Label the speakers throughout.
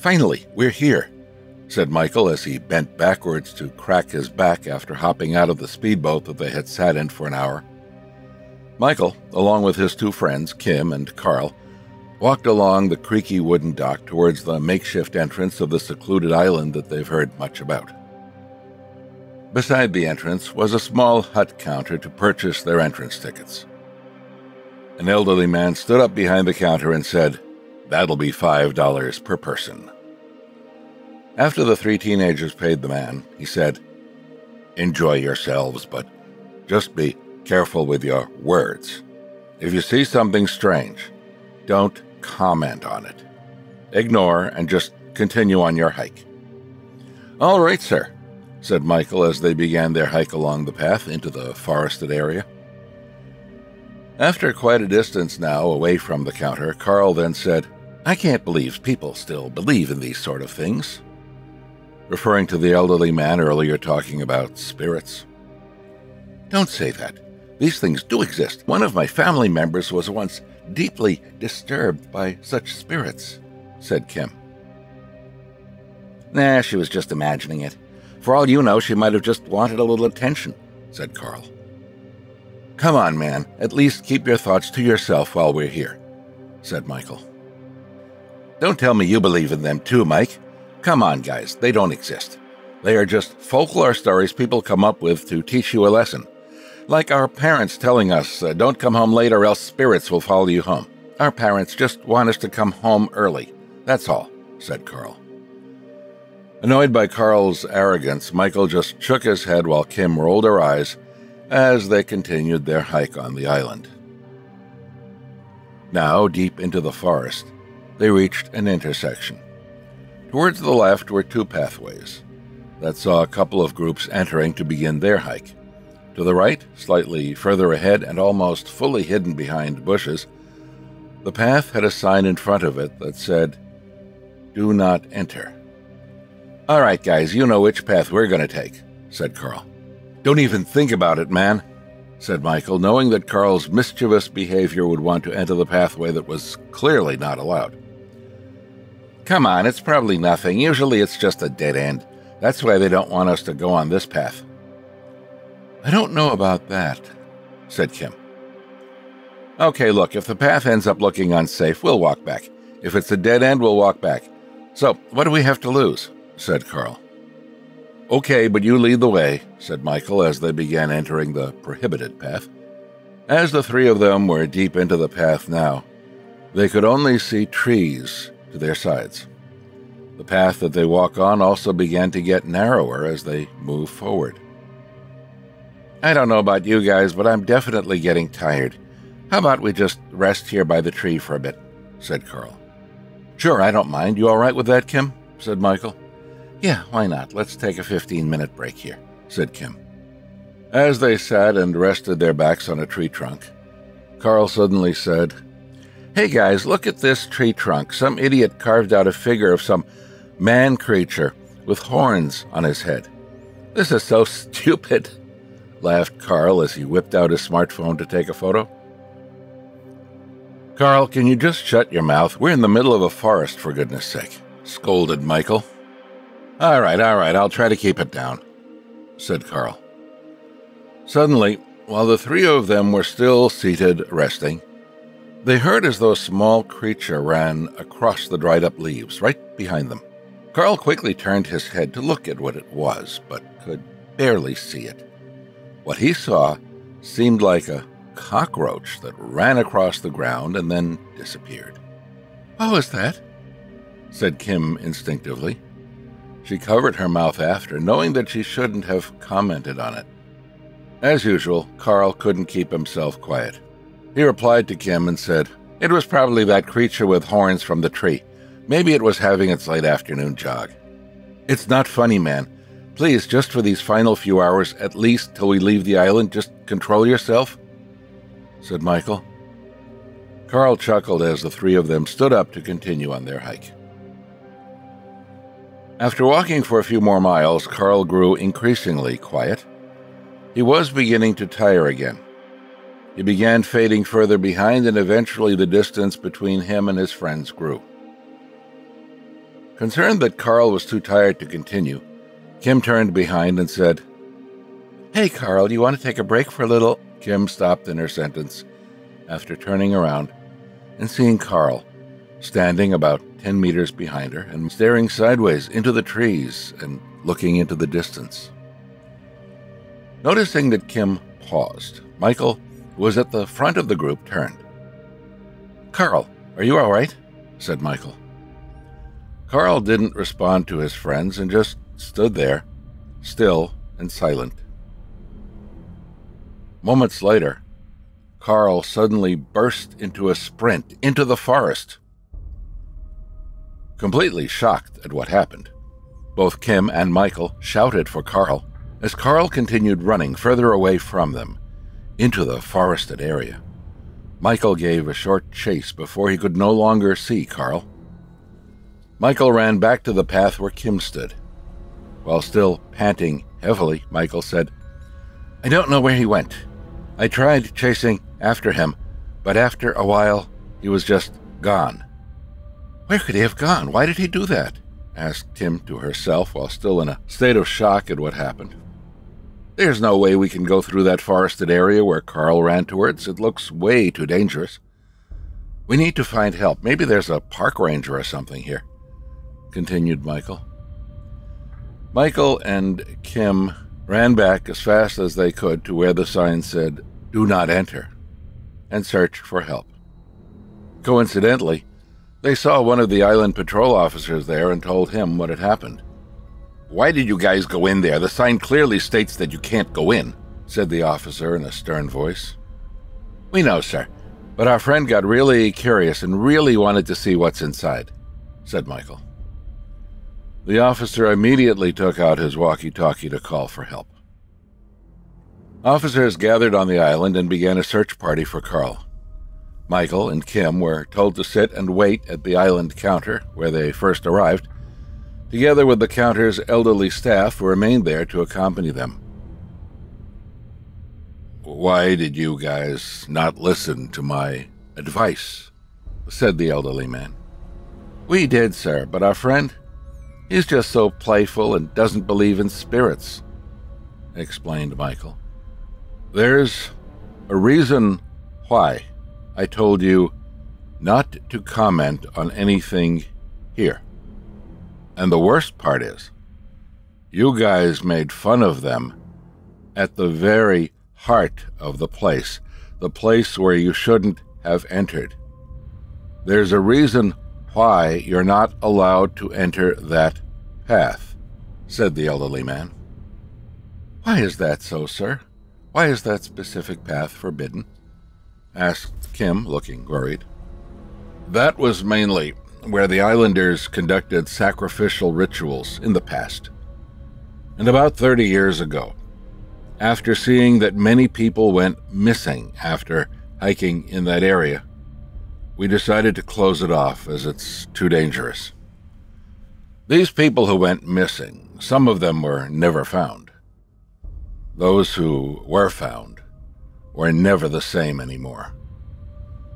Speaker 1: Finally, we're here," said Michael as he bent backwards to crack his back after hopping out of the speedboat that they had sat in for an hour. Michael, along with his two friends, Kim and Carl, walked along the creaky wooden dock towards the makeshift entrance of the secluded island that they've heard much about. Beside the entrance was a small hut counter to purchase their entrance tickets. An elderly man stood up behind the counter and said, "That'll be $5 per person." After the three teenagers paid the man, he said, "Enjoy yourselves, but just be careful with your words. If you see something strange, don't comment on it. Ignore and just continue on your hike." "All right, sir," said Michael as they began their hike along the path into the forested area. After quite a distance now away from the counter, Carl then said, "I can't believe people still believe in these sort of things," referring to the elderly man earlier talking about spirits. "Don't say that. These things do exist. One of my family members was once deeply disturbed by such spirits," said Kim. "Nah, she was just imagining it. For all you know, she might have just wanted a little attention," said Carl. "Come on, man. At least keep your thoughts to yourself while we're here," said Michael. "Don't tell me you believe in them too, Mike. Come on, guys. They don't exist. They are just folklore stories people come up with to teach you a lesson. Like our parents telling us, don't come home late or else spirits will follow you home. Our parents just want us to come home early. That's all," said Carl. Annoyed by Carl's arrogance, Michael just shook his head while Kim rolled her eyes as they continued their hike on the island. Now, deep into the forest, they reached an intersection. Towards the left were two pathways that saw a couple of groups entering to begin their hike. To the right, slightly further ahead and almost fully hidden behind bushes, the path had a sign in front of it that said, "Do not enter." "All right, guys, you know which path we're going to take," said Carl. "Don't even think about it, man," said Michael, knowing that Carl's mischievous behavior would want to enter the pathway that was clearly not allowed. "Come on, it's probably nothing. Usually it's just a dead end. That's why they don't want us to go on this path." "I don't know about that," said Kim. "Okay, look, if the path ends up looking unsafe, we'll walk back. If it's a dead end, we'll walk back. So, what do we have to lose?" said Carl. "Okay, but you lead the way," said Michael as they began entering the prohibited path. As the three of them were deep into the path now, they could only see trees to their sides. The path that they walk on also began to get narrower as they moved forward. "I don't know about you guys, but I'm definitely getting tired. How about we just rest here by the tree for a bit?" said Carl. "Sure, I don't mind. You all right with that, Kim?" said Michael. "Yeah, why not? Let's take a 15-minute break here," said Kim. As they sat and rested their backs on a tree trunk, Carl suddenly said, "Hey guys, look at this tree trunk. Some idiot carved out a figure of some man creature with horns on his head. This is so stupid," laughed Carl as he whipped out his smartphone to take a photo. "Carl, can you just shut your mouth? We're in the middle of a forest, for goodness sake," scolded Michael. All right, I'll try to keep it down," said Carl. Suddenly, while the three of them were still seated, resting, they heard as though a small creature ran across the dried-up leaves, right behind them. Carl quickly turned his head to look at what it was, but could barely see it. What he saw seemed like a cockroach that ran across the ground and then disappeared. "What was that?" said Kim instinctively. She covered her mouth after, knowing that she shouldn't have commented on it. As usual, Carl couldn't keep himself quiet. He replied to Kim and said, "It was probably that creature with horns from the tree. Maybe it was having its late afternoon jog." "It's not funny, man. Please, just for these final few hours, at least till we leave the island, just control yourself," said Michael. Carl chuckled as the three of them stood up to continue on their hike. After walking for a few more miles, Carl grew increasingly quiet. He was beginning to tire again. He began fading further behind, and eventually the distance between him and his friends grew. Concerned that Carl was too tired to continue, Kim turned behind and said, "Hey, Carl, you want to take a break for a little?" Kim stopped in her sentence after turning around and seeing Carl standing about 10 meters behind her and staring sideways into the trees and looking into the distance. Noticing that Kim paused, Michael, who was at the front of the group, turned. "Carl, are you all right?" said Michael. Carl didn't respond to his friends and just stood there, still and silent. Moments later, Carl suddenly burst into a sprint into the forest. Completely shocked at what happened, both Kim and Michael shouted for Carl as Carl continued running further away from them into the forested area. Michael gave a short chase before he could no longer see Carl. Michael ran back to the path where Kim stood. While still panting heavily, Michael said, "I don't know where he went. I tried chasing after him, but after a while, he was just gone." "Where could he have gone? Why did he do that?" asked Kim to herself while still in a state of shock at what happened. "There's no way we can go through that forested area where Carl ran towards. It looks way too dangerous. We need to find help. Maybe there's a park ranger or something here," continued Michael. Michael and Kim ran back as fast as they could to where the sign said, "Do not enter," and searched for help. Coincidentally, they saw one of the island patrol officers there and told him what had happened. "Why did you guys go in there? The sign clearly states that you can't go in," said the officer in a stern voice. "We know, sir, but our friend got really curious and really wanted to see what's inside," said Michael. The officer immediately took out his walkie-talkie to call for help. Officers gathered on the island and began a search party for Carl. Michael and Kim were told to sit and wait at the island counter where they first arrived, together with the counter's elderly staff who remained there to accompany them. "Why did you guys not listen to my advice?" said the elderly man. "We did, sir, but our friend, he's just so playful and doesn't believe in spirits," explained Michael. "There's a reason why I told you not to comment on anything here. And the worst part is, you guys made fun of them at the very heart of the place where you shouldn't have entered. There's a reason why you're not allowed to enter that path," said the elderly man. "Why is that so, sir? Why is that specific path forbidden?" asked Kim, looking worried. "That was mainly where the islanders conducted sacrificial rituals in the past. And about 30 years ago, after seeing that many people went missing after hiking in that area, we decided to close it off as it's too dangerous. These people who went missing, some of them were never found. Those who were found were never the same anymore,"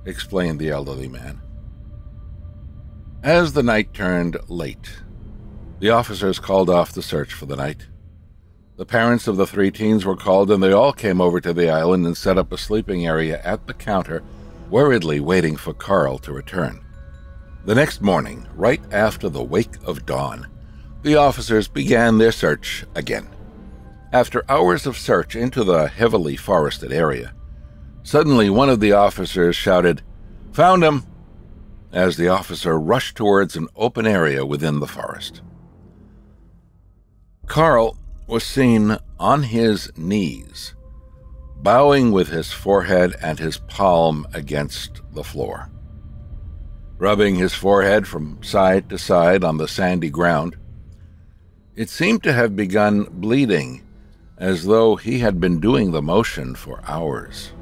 Speaker 1: explained the elderly man. As the night turned late, the officers called off the search for the night. The parents of the 3 teens were called, and they all came over to the island and set up a sleeping area at the counter, worriedly waiting for Carl to return. The next morning, right after the wake of dawn, the officers began their search again. After hours of search into the heavily forested area, suddenly one of the officers shouted, "Found him!" as the officer rushed towards an open area within the forest. Carl was seen on his knees, bowing with his forehead and his palm against the floor. Rubbing his forehead from side to side on the sandy ground, it seemed to have begun bleeding, as though he had been doing the motion for hours.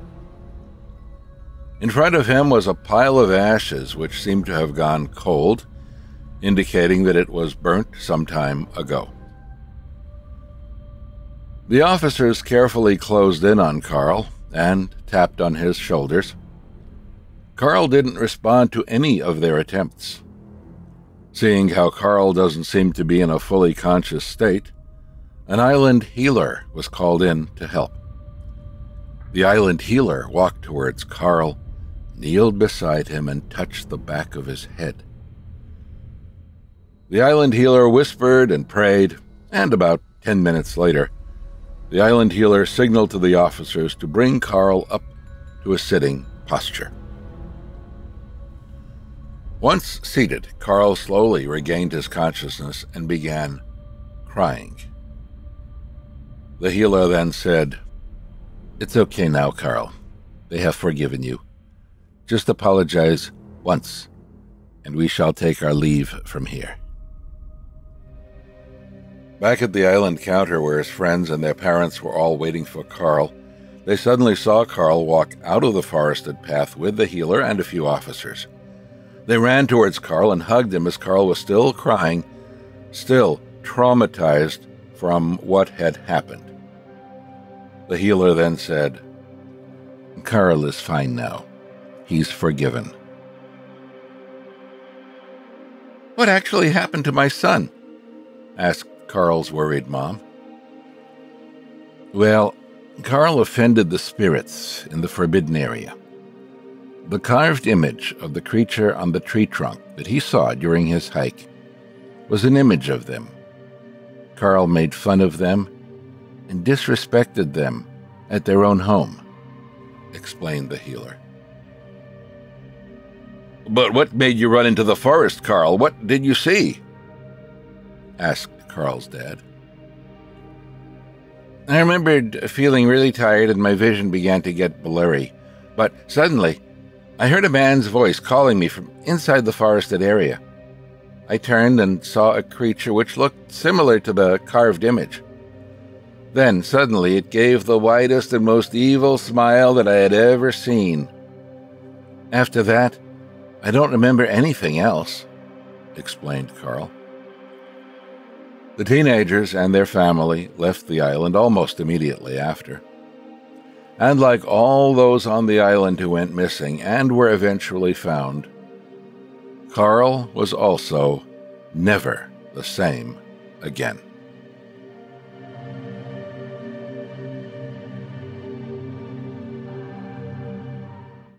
Speaker 1: In front of him was a pile of ashes which seemed to have gone cold, indicating that it was burnt some time ago. The officers carefully closed in on Carl and tapped on his shoulders. Carl didn't respond to any of their attempts. Seeing how Carl doesn't seem to be in a fully conscious state, an island healer was called in to help. The island healer walked towards Carl, kneeled beside him, and touched the back of his head. The island healer whispered and prayed, and about 10 minutes later, the island healer signaled to the officers to bring Carl up to a sitting posture. Once seated, Carl slowly regained his consciousness and began crying. The healer then said, "It's okay now, Carl. They have forgiven you. Just apologize once, and we shall take our leave from here." Back at the island counter where his friends and their parents were all waiting for Carl, they suddenly saw Carl walk out of the forested path with the healer and a few officers. They ran towards Carl and hugged him as Carl was still crying, still traumatized from what had happened. The healer then said, "Carl is fine now. He's forgiven." "What actually happened to my son?" asked Carl's worried mom. "Well, Carl offended the spirits in the forbidden area. The carved image of the creature on the tree trunk that he saw during his hike was an image of them. Carl made fun of them and disrespected them at their own home," explained the healer. "But what made you run into the forest, Carl? What did you see?" asked Carl's dad. "I remembered feeling really tired and my vision began to get blurry. But suddenly, I heard a man's voice calling me from inside the forested area. I turned and saw a creature which looked similar to the carved image. Then, suddenly, it gave the widest and most evil smile that I had ever seen. After that, I don't remember anything else," explained Carl. The teenagers and their family left the island almost immediately after. And like all those on the island who went missing and were eventually found, Carl was also never the same again.